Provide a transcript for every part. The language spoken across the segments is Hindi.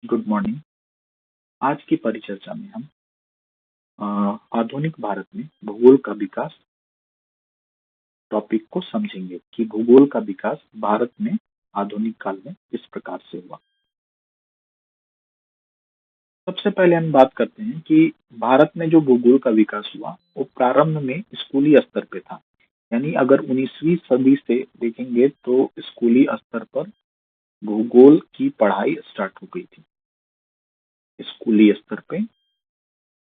Good morning. आज की परिचर्चा में हम आधुनिक भारत में भूगोल का विकास टॉपिक को समझेंगे कि भूगोल का विकास भारत में आधुनिक काल में किस प्रकार से हुआ। सबसे पहले हम बात करते हैं कि भारत में जो भूगोल का विकास हुआ वो प्रारंभ में स्कूली स्तर पे था। यानी अगर 19वीं सदी से देखेंगे तो स्कूली स्तर पर भूगोल की पढ़ाई स्टार्ट हो गई थी। स्कूली स्तर पे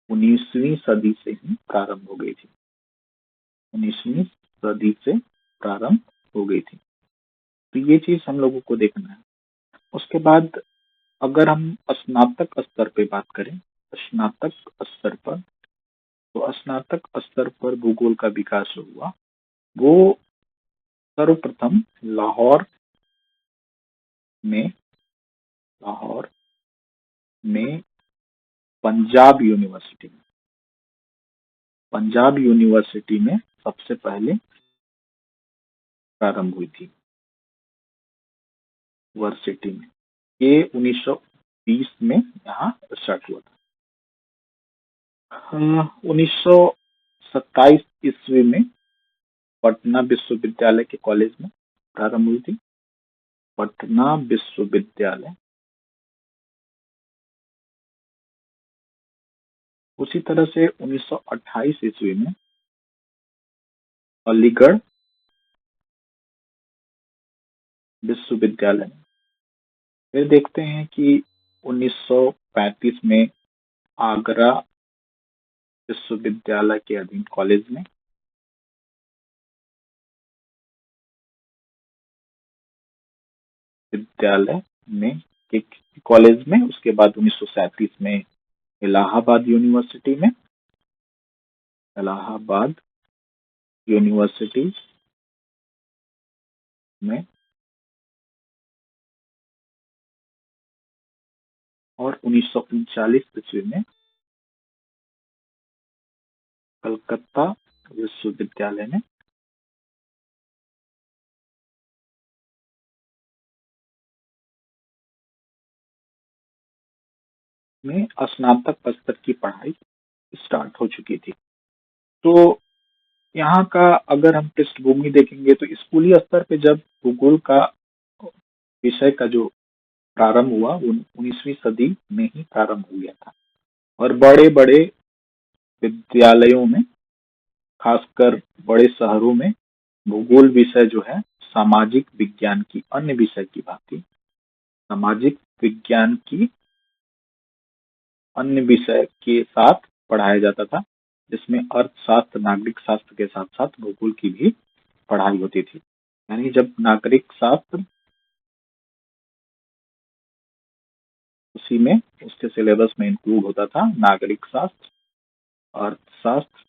19वीं सदी से ही प्रारंभ हो गई थी। 19वीं सदी से प्रारंभ हो गई थी। तो ये चीज हम लोगों को देखना है। उसके बाद अगर हम स्नातक स्तर पे बात करें, स्नातक स्तर पर, तो स्नातक स्तर पर भूगोल का विकास जो हुआ वो सर्वप्रथम में लाहौर में पंजाब यूनिवर्सिटी में सबसे पहले प्रारंभ हुई थी। यूनिवर्सिटी में ये 1920 में यहाँ स्टार्ट हुआ था। 1927 ईस्वी में पटना विश्वविद्यालय के कॉलेज में प्रारंभ हुई थी। पटना विश्वविद्यालय। उसी तरह से 1928 ईस्वी में अलीगढ़ विश्वविद्यालय। फिर देखते हैं कि 1935 में आगरा विश्वविद्यालय के अधीन कॉलेज में, विद्यालय में एक कॉलेज में। उसके बाद 1937 में इलाहाबाद यूनिवर्सिटी में, इलाहाबाद यूनिवर्सिटी में, और 1939 ईस्वी में कलकत्ता विश्वविद्यालय में स्नातक स्तर की पढ़ाई स्टार्ट हो चुकी थी। तो यहाँ का अगर हम पृष्ठभूमि देखेंगे तो स्कूली स्तर पे जब भूगोल का विषय का जो प्रारंभ हुआ वो 19वीं सदी में ही प्रारंभ हो गया था। और बड़े बड़े विद्यालयों में, खासकर बड़े शहरों में, भूगोल विषय जो है सामाजिक विज्ञान की अन्य विषय की भांति सामाजिक विज्ञान की अन्य विषय के साथ पढ़ाया जाता था, जिसमें अर्थशास्त्र, नागरिक शास्त्र के साथ साथ भूगोल की भी पढ़ाई होती थी। यानी जब नागरिक शास्त्र, उसी में उसके सिलेबस में इंक्लूड होता था नागरिक शास्त्र, अर्थशास्त्र,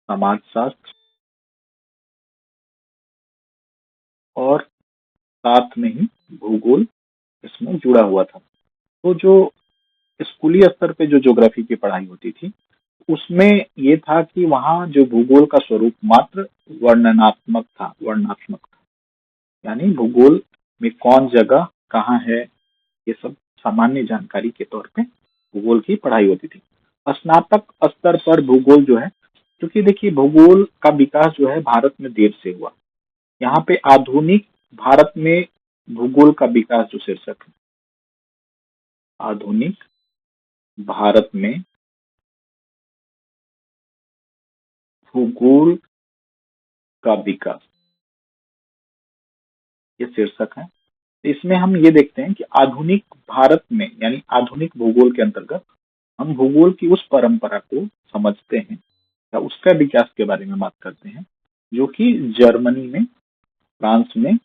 समाजशास्त्र, और साथ में ही भूगोल इसमें जुड़ा हुआ था। तो जो स्कूली स्तर पे जो ज्योग्राफी की पढ़ाई होती थी उसमें ये था कि वहाँ जो भूगोल का स्वरूप मात्र वर्णनात्मक था। यानी भूगोल में कौन जगह कहाँ है, ये सब सामान्य जानकारी के तौर पे भूगोल की पढ़ाई होती थी। स्नातक स्तर पर भूगोल जो है, क्योंकि देखिए भूगोल का विकास जो है भारत में देर से हुआ। यहाँ पे आधुनिक भारत में भूगोल का विकास जो शीर्षक है, आधुनिक भारत में भूगोल का विकास, ये शीर्षक है। इसमें हम ये देखते हैं कि आधुनिक भारत में यानी आधुनिक भूगोल के अंतर्गत हम भूगोल की उस परंपरा को समझते हैं या उसका विकास के बारे में बात करते हैं जो कि जर्मनी में, फ्रांस में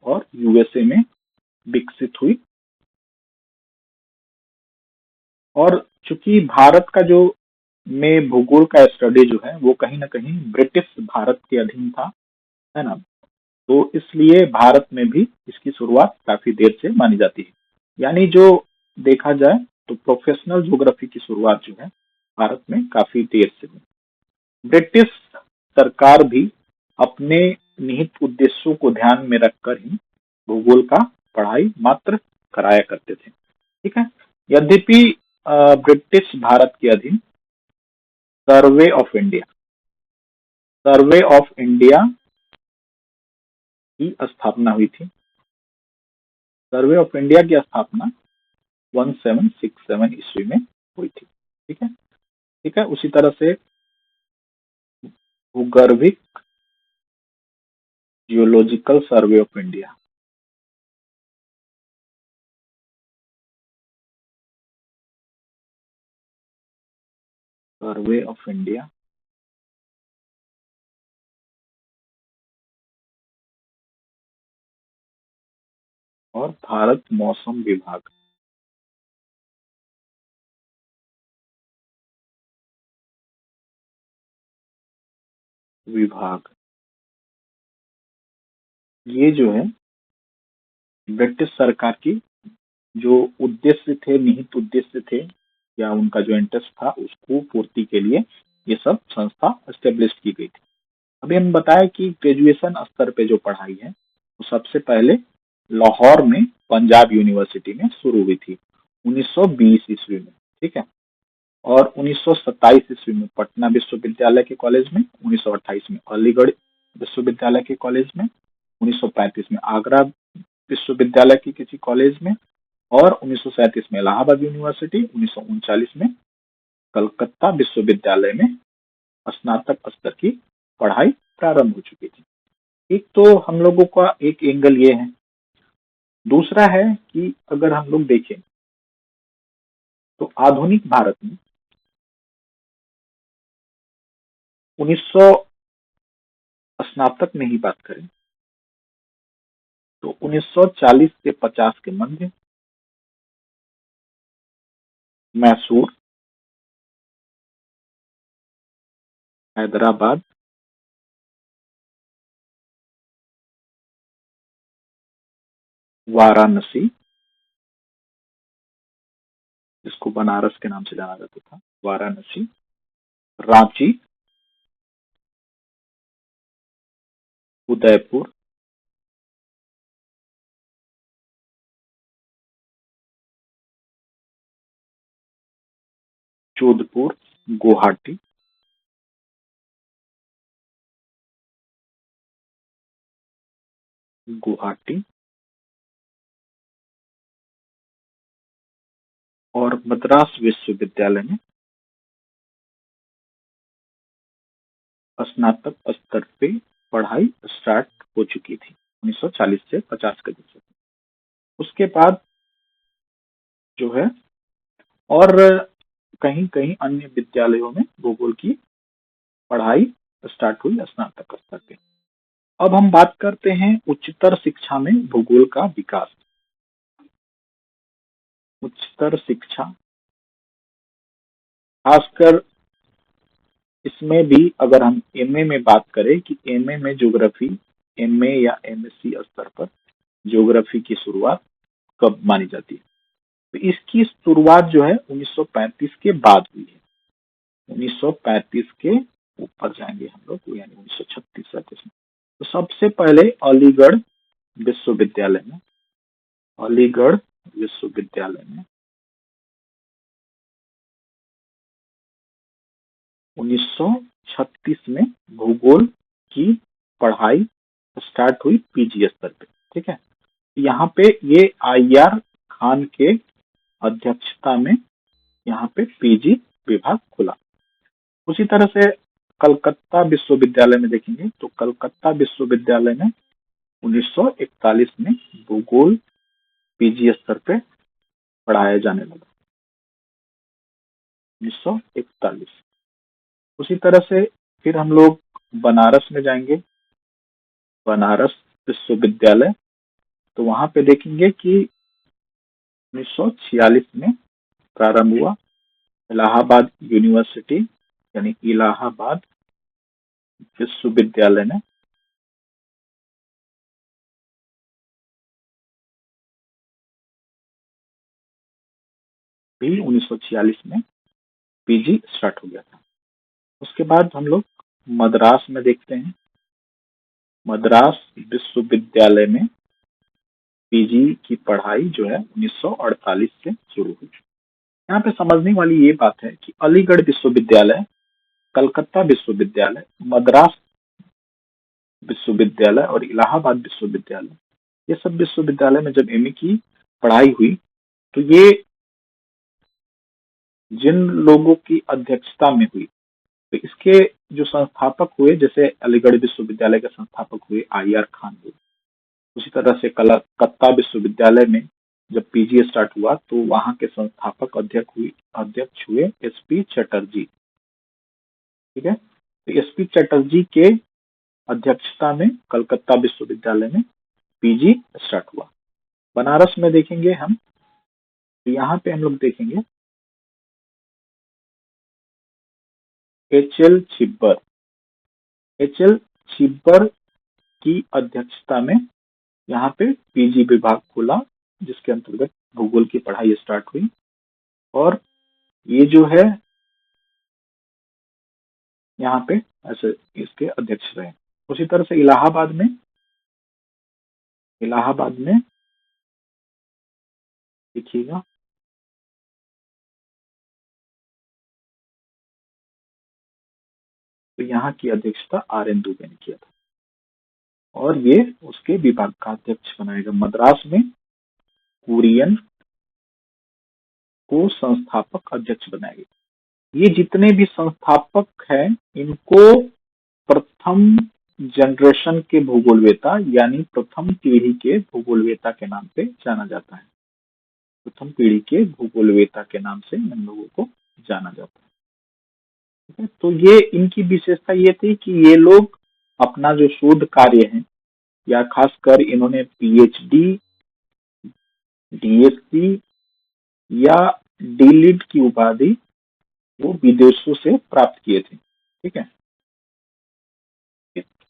और यूएसए में विकसित हुई। और चूंकि भारत का जो में भूगोल का स्टडी जो है वो कहीं ना कहीं ब्रिटिश भारत के अधीन था, है ना। तो इसलिए भारत में भी इसकी शुरुआत काफी देर से मानी जाती है। यानी जो देखा जाए तो प्रोफेशनल ज्योग्राफी की शुरुआत जो है भारत में काफी देर से हुई। ब्रिटिश सरकार भी अपने निहित उद्देश्यों को ध्यान में रखकर ही भूगोल का पढ़ाई मात्र कराया करते थे। ठीक है। यद्यपि ब्रिटिश भारत के अधीन सर्वे of India survey of India की स्थापना हुई थी। सर्वे ऑफ इंडिया की स्थापना 1767 ईस्वी में हुई थी। ठीक है। ठीक है। उसी तरह से भूगर्भिक geological survey of India, survey of India और भारत मौसम विभाग, ये जो है ब्रिटिश सरकार की जो उद्देश्य थे, निहित उद्देश्य थे, या उनका जो इंटरेस्ट था उसको पूर्ति के लिए ये सब संस्था स्टेब्लिश की गई थी। अभी हम बताया कि ग्रेजुएशन स्तर पे जो पढ़ाई है वो सबसे पहले लाहौर में पंजाब यूनिवर्सिटी में शुरू हुई थी 1920 ईस्वी में। ठीक है। और 1927 ईस्वी में पटना विश्वविद्यालय के कॉलेज में, 1928 में अलीगढ़ विश्वविद्यालय के कॉलेज में, 1935 में आगरा विश्वविद्यालय के किसी कॉलेज में, और 1937 में इलाहाबाद यूनिवर्सिटी, 1939 में कलकत्ता विश्वविद्यालय में स्नातक स्तर की पढ़ाई प्रारंभ हो चुकी थी। एक तो हम लोगों का एक एंगल ये है। दूसरा है कि अगर हम लोग देखें तो आधुनिक भारत में 1900 स्नातक में ही बात करें तो 1940 से 50 के मध्य मैसूर, हैदराबाद, वाराणसी, जिसको बनारस के नाम से जाना जाता था, वाराणसी, रांची, उदयपुर, जोधपुर, गुवाहाटी, गुवाहाटी और मद्रास विश्वविद्यालय में स्नातक स्तर पे पढ़ाई स्टार्ट हो चुकी थी 1940 से 50 के दशक में। उसके बाद जो है और कहीं कहीं अन्य विद्यालयों में भूगोल की पढ़ाई स्टार्ट हुई स्नातक स्तर पे। अब हम बात करते हैं उच्चतर शिक्षा में भूगोल का विकास। उच्चतर शिक्षा, खासकर इसमें भी अगर हम एमए में बात करें कि एमए में ज्योग्राफी, एमए या एमएससी स्तर पर ज्योग्राफी की शुरुआत कब मानी जाती है? तो इसकी शुरुआत जो है 1935 के बाद हुई है। 1935 के ऊपर जाएंगे हम लोग, यानी 1936 में। तो सबसे पहले विश्वविद्यालय में अलीगढ़ विश्वविद्यालय में 1936 में भूगोल की पढ़ाई स्टार्ट हुई पीजी स्तर पे। ठीक है। यहाँ पे ये आईआर खान के अध्यक्षता में यहाँ पे पीजी विभाग खुला। उसी तरह से कलकत्ता विश्वविद्यालय में देखेंगे तो कलकत्ता विश्वविद्यालय में 1941 में भूगोल पीजी स्तर पे पढ़ाया जाने लगा, 1941। उसी तरह से फिर हम लोग बनारस में जाएंगे, बनारस विश्वविद्यालय। तो वहां पे देखेंगे कि 1946 में प्रारंभ हुआ। इलाहाबाद यूनिवर्सिटी यानी इलाहाबाद विश्वविद्यालय ने भी 1946 में पीजी स्टार्ट हो गया था। उसके बाद हम लोग मद्रास में देखते हैं। मद्रास विश्वविद्यालय में पीजी की पढ़ाई जो है 1948 से शुरू हुई। यहाँ पे समझने वाली ये बात है कि अलीगढ़ विश्वविद्यालय, कलकत्ता विश्वविद्यालय, मद्रास विश्वविद्यालय और इलाहाबाद विश्वविद्यालय, ये सब विश्वविद्यालय में जब एमए की पढ़ाई हुई तो ये जिन लोगों की अध्यक्षता में हुई, तो इसके जो संस्थापक हुए, जैसे अलीगढ़ विश्वविद्यालय के संस्थापक हुए IR खान हुए, उसी तरह से कलकत्ता विश्वविद्यालय में जब पीजी स्टार्ट हुआ तो वहां के संस्थापक अध्यक्ष हुए SP चटर्जी। ठीक है, तो SP चटर्जी के अध्यक्षता में कलकत्ता विश्वविद्यालय में पीजी स्टार्ट हुआ। बनारस में देखेंगे हम, तो यहाँ पे हम लोग देखेंगे HL छिब्बर। HL छिब्बर की अध्यक्षता में यहाँ पे पीजी विभाग खुला, जिसके अंतर्गत भूगोल की पढ़ाई स्टार्ट हुई, और ये जो है यहाँ पे ऐसे इसके अध्यक्ष रहे। उसी तरह से इलाहाबाद में देखिएगा, तो यहाँ की अध्यक्षता RN दुबे ने किया था और ये उसके विभाग का अध्यक्ष बनाया गया। मद्रास में कुरियन को संस्थापक अध्यक्ष बनाया गया। ये जितने भी संस्थापक हैं, इनको प्रथम जनरेशन के भूगोलवेता यानी प्रथम पीढ़ी के भूगोलवेता के नाम से जाना जाता है। प्रथम पीढ़ी के भूगोलवेता के नाम से इन लोगों को जाना जाता है। ठीक है, तो ये इनकी विशेषता ये थी कि ये लोग अपना जो शोध कार्य है, या खासकर इन्होंने PhD, DSc या डीलिट की उपाधि वो विदेशों से प्राप्त किए थे। ठीक है,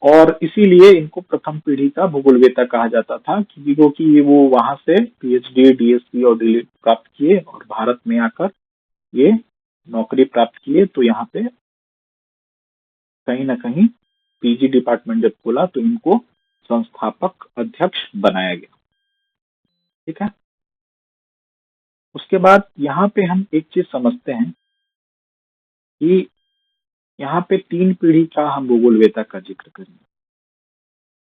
और इसीलिए इनको प्रथम पीढ़ी का भूगोलवेता कहा जाता था, क्योंकि ये वो वहां से PhD, DSc और डीलिट प्राप्त किए और भारत में आकर ये नौकरी प्राप्त किए। तो यहाँ पे कहीं ना कहीं पीजी डिपार्टमेंट जब खुला तो इनको संस्थापक अध्यक्ष बनाया गया। ठीक है, उसके बाद यहाँ पे हम एक चीज समझते हैं कि यहाँ पे 3 पीढ़ी का हम भूगोलवेता का जिक्र करेंगे।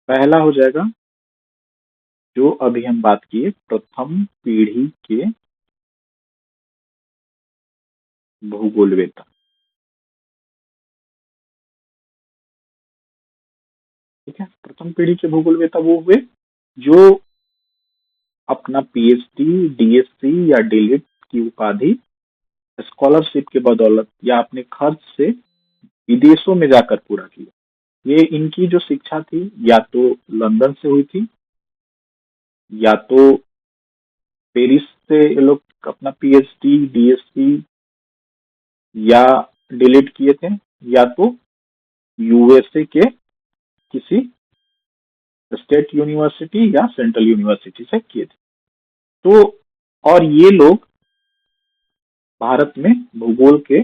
पहला हो जाएगा जो अभी हम बात किए, प्रथम पीढ़ी के भूगोलवेता। ठीक है, प्रथम पीढ़ी के भूगोलवेता वो हुए जो अपना PhD, DSc या डीलिट की उपाधि स्कॉलरशिप के बदौलत या अपने खर्च से विदेशों में जाकर पूरा किया। ये इनकी जो शिक्षा थी या तो लंदन से हुई थी, या तो पेरिस से ये लोग अपना PhD, DSc या डिलीट किए थे, या तो USA के किसी स्टेट यूनिवर्सिटी या सेंट्रल यूनिवर्सिटी से किए थे। तो और ये लोग भारत में भूगोल के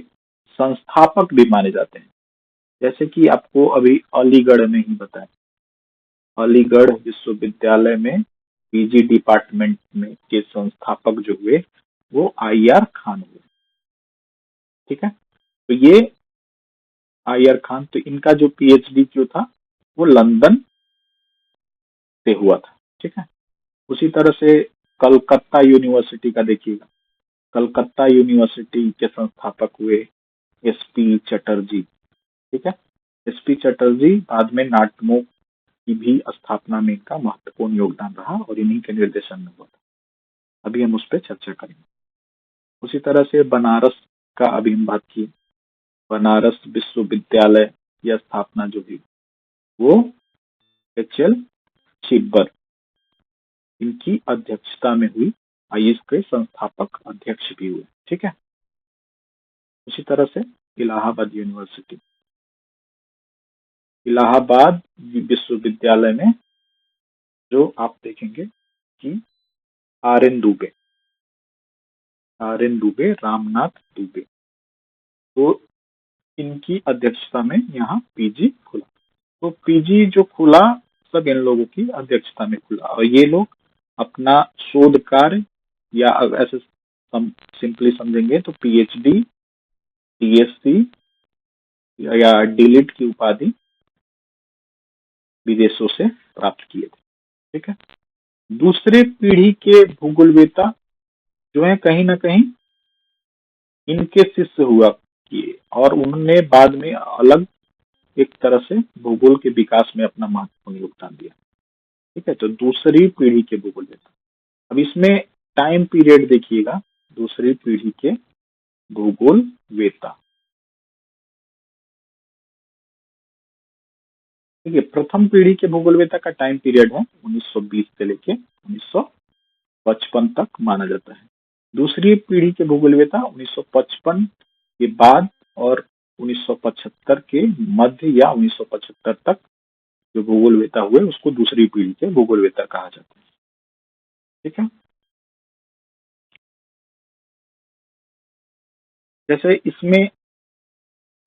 संस्थापक भी माने जाते हैं। जैसे कि आपको अभी अलीगढ़ में ही बताया, अलीगढ़ विश्वविद्यालय में पीजी डिपार्टमेंट में के संस्थापक जो हुए वो IR खान हुए। ठीक है, तो ये IR खान, तो इनका जो PhD जो था वो लंदन से हुआ था। ठीक है, उसी तरह से कलकत्ता यूनिवर्सिटी का देखिएगा, कलकत्ता यूनिवर्सिटी के संस्थापक हुए SP चटर्जी। ठीक है, SP चटर्जी बाद में नाटमो की भी स्थापना में इनका महत्वपूर्ण योगदान रहा और इन्हीं के निर्देशन में हुआ था। अभी हम उस पर चर्चा करेंगे। उसी तरह से बनारस का अभी हम बात किए, बनारस विश्वविद्यालय की स्थापना जो हुई वो HL छिब्बर इनकी अध्यक्षता में हुई। IS के संस्थापक अध्यक्ष भी हुए। ठीक है, उसी तरह से इलाहाबाद यूनिवर्सिटी, इलाहाबाद विश्वविद्यालय में जो आप देखेंगे कि RN दुबे, रामनाथ दुबे, तो इनकी अध्यक्षता में यहाँ पीजी खुला। तो पीजी जो खुला सब इन लोगों की अध्यक्षता में खुला और ये लोग अपना शोध कार्य, या ऐसे सिंपली समझेंगे तो पीएचडी, टीएससी या डीलिट की उपाधि विदेशों से प्राप्त किए थे। ठीक है। दूसरे पीढ़ी के भूगोलवेता जो है कहीं ना कहीं इनके शिष्य हुआ किए, और उन्होंने बाद में अलग एक तरह से भूगोल के विकास में अपना महत्वपूर्ण योगदान दिया। ठीक है। तो दूसरी पीढ़ी के भूगोलवेता, अब इसमें टाइम पीरियड देखिएगा। दूसरी पीढ़ी के भूगोलवेता, ठीक है, प्रथम पीढ़ी के भूगोलवेता का टाइम पीरियड है 1920 से लेके 1955 तक माना जाता है। दूसरी पीढ़ी के भूगोलवेता 1955 के बाद और 1975 के मध्य या 1975 तक जो भूगोलवेता हुए उसको दूसरी पीढ़ी के भूगोलवेता कहा जाता है। ठीक है। जैसे इसमें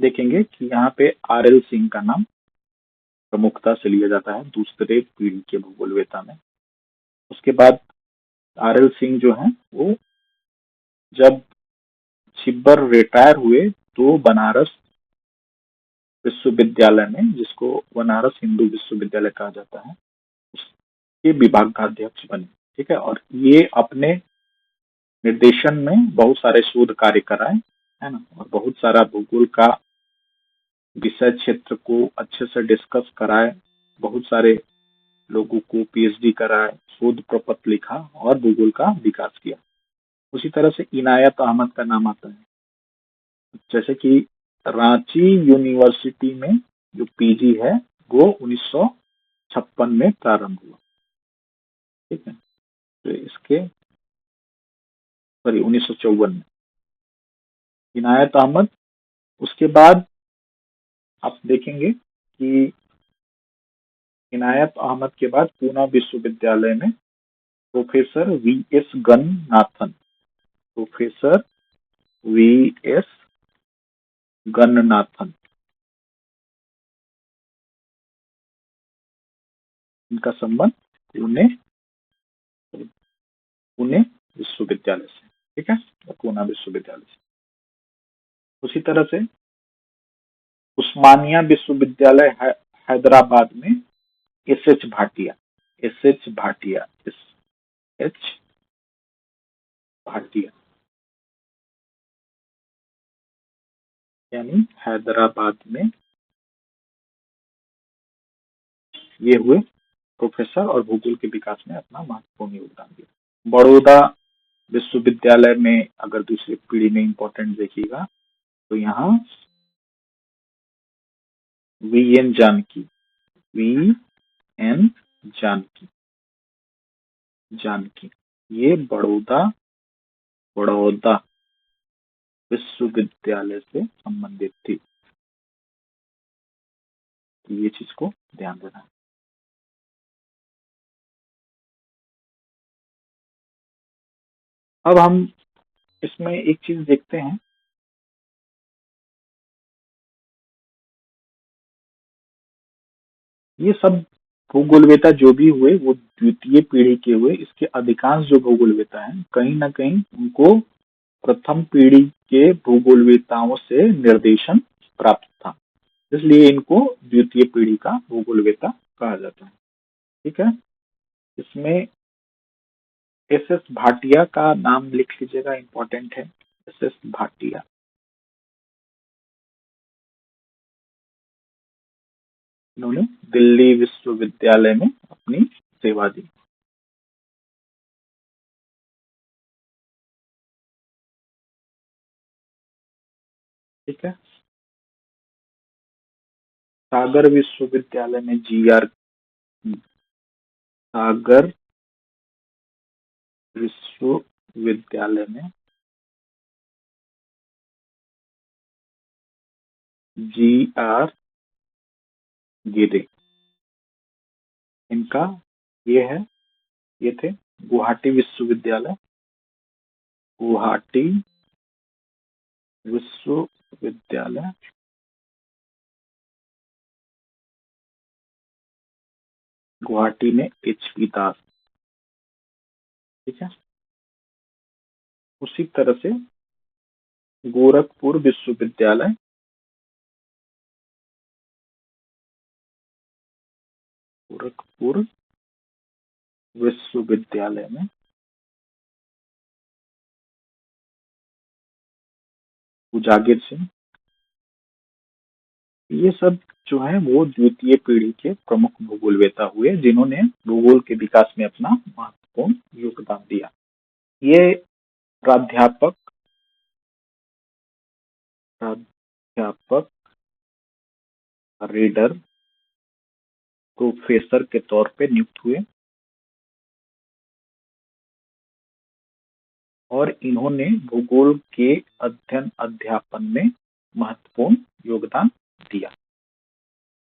देखेंगे कि यहाँ पे आर एल सिंह का नाम प्रमुखता से लिया जाता है दूसरे पीढ़ी के भूगोलवेता में। उसके बाद आर एल सिंह जो है वो जब छिब्बर रिटायर हुए तो बनारस विश्वविद्यालय में, जिसको बनारस हिंदू विश्वविद्यालय कहा जाता है, उसके विभाग का अध्यक्ष बने। ठीक है। और ये अपने निर्देशन में बहुत सारे शोध कार्य कराए, है ना, और बहुत सारा भूगोल का विषय क्षेत्र को अच्छे से डिस्कस कराए, बहुत सारे लोगों को पीएचडी कराए, शोध प्रपत्र लिखा और भूगोल का विकास किया। उसी तरह से इनायत अहमद का नाम आता है। जैसे कि रांची यूनिवर्सिटी में जो पीजी है वो 1956 में प्रारंभ हुआ। ठीक है। तो इसके सॉरी 1954 में इनायत अहमद। उसके बाद आप देखेंगे कि इनायत अहमद के बाद पूना विश्वविद्यालय में professor V S Gananathan, professor V S Gananathan, इनका संबंध पुणे पुणे विश्वविद्यालय से। ठीक है। पूना विश्वविद्यालय से। उसी तरह से उस्मानिया विश्वविद्यालय हैदराबाद में S H Bhatia, S H Bhatia, S H Bhatia, यानी हैदराबाद में ये हुए प्रोफेसर और भूगोल के विकास में अपना महत्वपूर्ण योगदान दिया। बड़ौदा विश्वविद्यालय में अगर दूसरी पीढ़ी में इंपॉर्टेंट देखिएगा तो यहाँ V N Janaki, V N Janaki, Janaki, ये बड़ौदा बड़ौदा विश्वविद्यालय से संबंधित थी। तो ये चीज को ध्यान देना है। अब हम इसमें एक चीज देखते हैं, ये सब भूगोलवेता जो भी हुए वो द्वितीय पीढ़ी के हुए। इसके अधिकांश जो भूगोलवेता हैं कहीं ना कहीं उनको प्रथम पीढ़ी के भूगोलवेताओं से निर्देशन प्राप्त था, इसलिए इनको द्वितीय पीढ़ी का भूगोलवेता कहा जाता है। ठीक है। इसमें एस एस भाटिया का नाम लिख लीजिएगा, इंपॉर्टेंट है। एस एस भाटिया, इन्होंने दिल्ली विश्वविद्यालय में अपनी सेवा दी। ठीक है। सागर विश्वविद्यालय में जी आर, सागर विश्वविद्यालय में जी आर गिरे, इनका ये है, ये थे। गुवाहाटी विश्वविद्यालय, गुवाहाटी विश्वविद्यालय, गुवाहाटी में एच पी दास, ठीक है। उसी तरह से गोरखपुर विश्वविद्यालय, गोरखपुर विश्वविद्यालय में उजागिर सिंह, ये सब जो है वो द्वितीय पीढ़ी के प्रमुख भूगोलवेता हुए जिन्होंने भूगोल के विकास में अपना महत्वपूर्ण योगदान दिया। ये प्राध्यापक प्राध्यापक रीडर प्रोफेसर के तौर पे नियुक्त हुए और इन्होंने भूगोल के अध्ययन अध्यापन में महत्वपूर्ण योगदान दिया।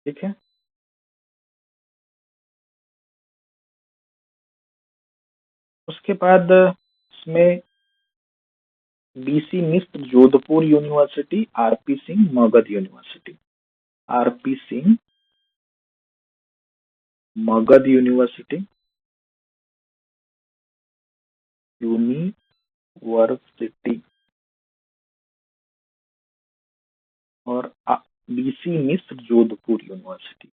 ठीक है। उसके बाद इसमें BC Mishra Jodhpur university, RP Singh Magadh university, RP Singh Magadh university, university और BC Mishra Jodhpur university,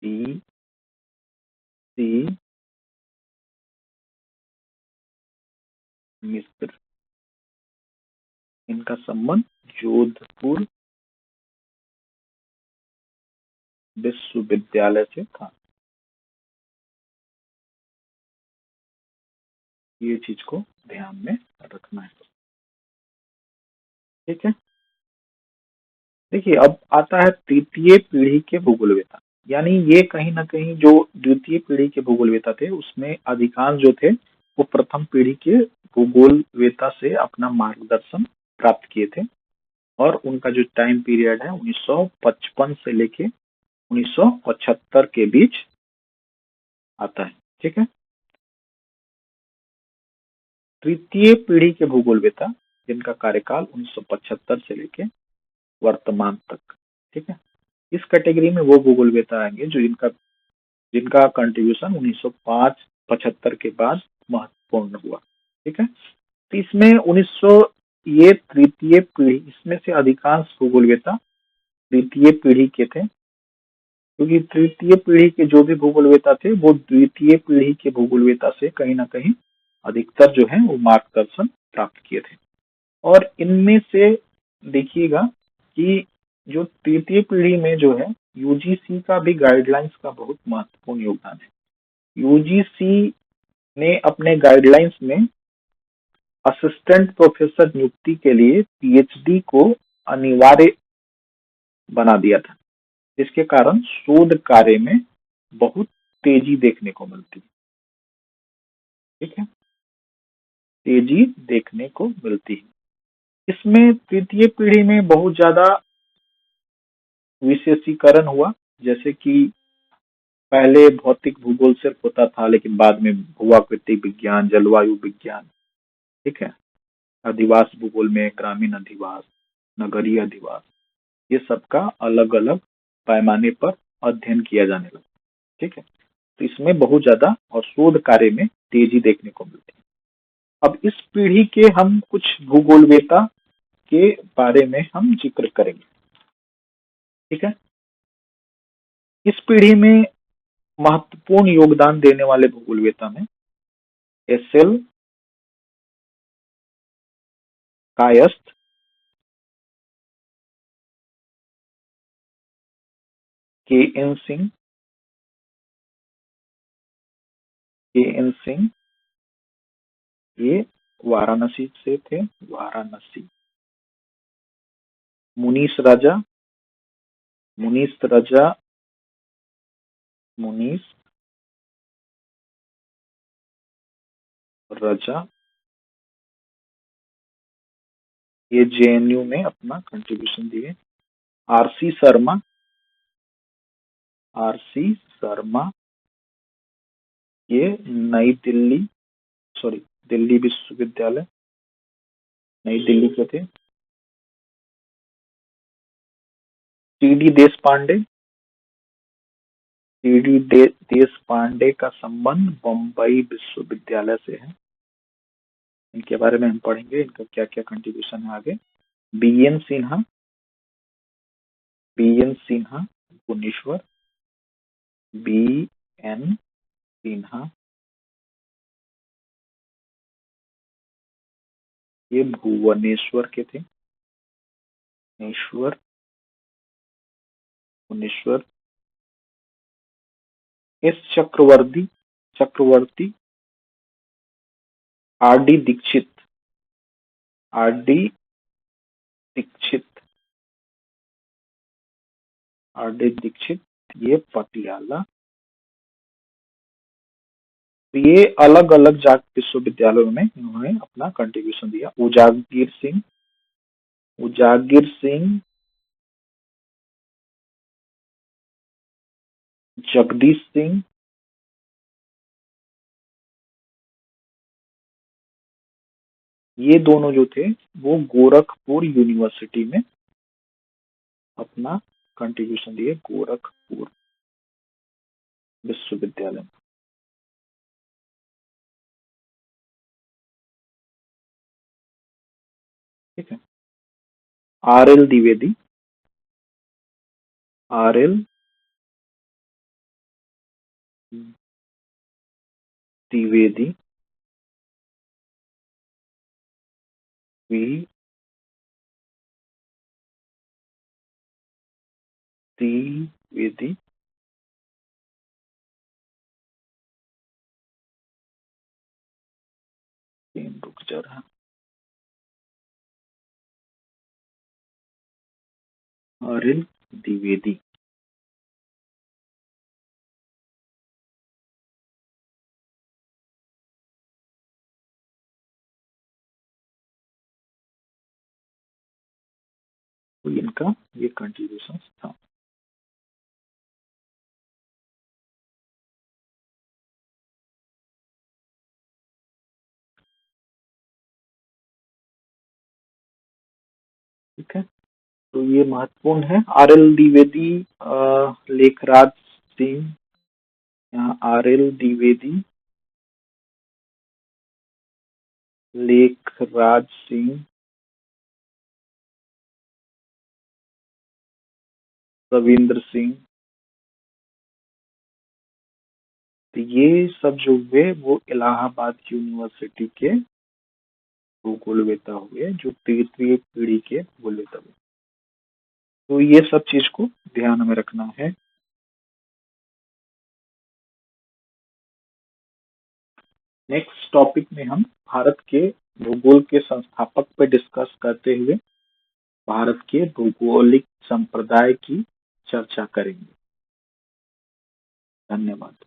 BC Mishra, इनका संबंध जोधपुर विश्वविद्यालय से था। ये चीज को ध्यान में रखना है। ठीक है। देखिए अब आता है तृतीय पीढ़ी के भूगोलवेता, यानी ये कहीं ना कहीं जो द्वितीय पीढ़ी के भूगोलवेता थे उसमें अधिकांश जो थे वो प्रथम पीढ़ी के भूगोलवेता से अपना मार्गदर्शन प्राप्त किए थे और उनका जो टाइम पीरियड है 1955 से लेके 1975 के बीच आता है। ठीक है। तृतीय पीढ़ी के भूगोलवेता जिनका कार्यकाल 1975 से लेके वर्तमान तक। ठीक है। इस कैटेगरी में वो भूगोलवेता आएंगे जो इनका जिनका कंट्रीब्यूशन 1905-75 के बाद महत्वपूर्ण हुआ। ठीक है। तो इसमें 1900 ये तृतीय पीढ़ी, इसमें से अधिकांश भूगोलवेता तृतीय पीढ़ी के थे क्योंकि तृतीय पीढ़ी के जो भी भूगोलवेता थे वो द्वितीय पीढ़ी के भूगोलवेता से कहीं ना कहीं अधिकतर जो है वो मार्गदर्शन प्राप्त किए थे। और इनमें से देखिएगा कि जो तृतीय पीढ़ी में जो है यूजीसी का भी गाइडलाइंस का बहुत महत्वपूर्ण योगदान है। यूजीसी ने अपने गाइडलाइंस में असिस्टेंट प्रोफेसर नियुक्ति के लिए पीएचडी को अनिवार्य बना दिया था, जिसके कारण शोध कार्य में बहुत तेजी देखने को मिलती है। ठीक है। तेजी देखने को मिलती है। इसमें तृतीय पीढ़ी में बहुत ज्यादा विशेषीकरण हुआ, जैसे कि पहले भौतिक भूगोल सिर्फ होता था लेकिन बाद में भूआकृति विज्ञान, जलवायु विज्ञान, ठीक है, अधिवास भूगोल में ग्रामीण अधिवास, नगरीय अधिवास, ये सबका अलग अलग पैमाने पर अध्ययन किया जाने लगा। ठीक है। तो इसमें बहुत ज्यादा और शोध कार्य में तेजी देखने को मिलती है। अब इस पीढ़ी के हम कुछ भूगोलवेता के बारे में हम जिक्र करेंगे। ठीक है। इस पीढ़ी में महत्वपूर्ण योगदान देने वाले भूगोलवेता में SL Kayastha, KN Singh, KN Singh ये वाराणसी से थे, वाराणसी। मुनीश राजा, मुनीश राजा, मुनीश राजा ये जेएनयू में अपना कंट्रीब्यूशन दिए। आरसी शर्मा, आरसी शर्मा ये नई दिल्ली, सॉरी दिल्ली विश्वविद्यालय, नई दिल्ली के थे। टीडी देश पांडे, देश पांडे का संबंध बम्बई विश्वविद्यालय से है। इनके बारे में हम पढ़ेंगे, इनका क्या क्या कंट्रीब्यूशन है आगे। B N Sinha, B N Sinha Bhubaneswar, B N Sinha ये भुवनेश्वर के थे। Bhubaneswar, Bhubaneswar. S Chakraborty, Chakraborty. R D Dixit, R D Dixit, R D Dixit ये पटियाला। तो ये अलग अलग जाट विश्वविद्यालयों में इन्होंने अपना कंट्रीब्यूशन दिया। उजागिर सिंह, उजागिर सिंह, जगदीश सिंह, ये दोनों जो थे वो गोरखपुर यूनिवर्सिटी में अपना कंट्रीब्यूशन दिए, गोरखपुर विश्वविद्यालय में। ठीक है। R L Dwivedi, R L Dwivedi, V Dwivedi, रुक जा रहा। आर एल द्विवेदी, तो इनका ये कंट्रीब्यूशन था। ठीक है, तो ये महत्वपूर्ण है। आर एल द्विवेदी, लेखराज सिंह, यहाँ आर एल द्विवेदी, लेखराज सिंह, रविंद्र सिंह, तो ये सब जो हुए वो इलाहाबाद यूनिवर्सिटी के भूगोलवेत्ता हुए, जो 13वीं पीढ़ी के भूगोलवेत्ता हुए। तो ये सब चीज को ध्यान में रखना है। नेक्स्ट टॉपिक में हम भारत के भूगोल के संस्थापक पे डिस्कस करते हुए भारत के भौगोलिक संप्रदाय की चर्चा करेंगे। धन्यवाद।